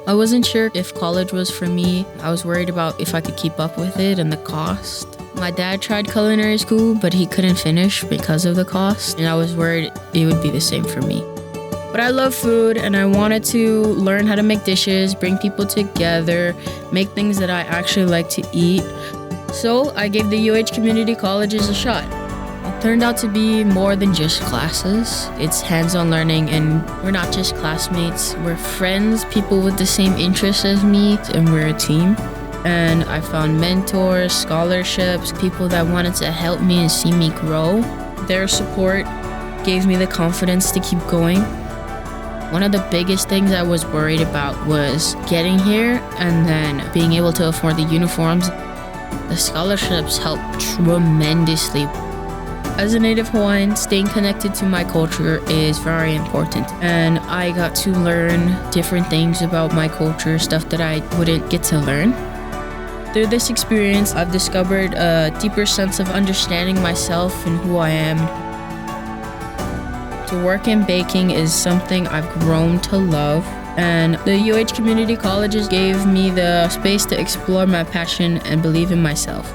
I wasn't sure if college was for me. I was worried about if I could keep up with it and the cost. My dad tried culinary school, but he couldn't finish because of the cost, and I was worried it would be the same for me. But I love food, and I wanted to learn how to make dishes, bring people together, make things that I actually like to eat. So I gave the UH Community Colleges a shot. It turned out to be more than just classes. It's hands-on learning, and we're not just classmates. We're friends, people with the same interests as me, and we're a team. And I found mentors, scholarships, people that wanted to help me and see me grow. Their support gave me the confidence to keep going. One of the biggest things I was worried about was getting here and then being able to afford the uniforms. The scholarships helped tremendously. As a native Hawaiian, staying connected to my culture is very important. And I got to learn different things about my culture, stuff that I wouldn't get to learn. Through this experience, I've discovered a deeper sense of understanding myself and who I am. To work in baking is something I've grown to love, and the UH Community Colleges gave me the space to explore my passion and believe in myself.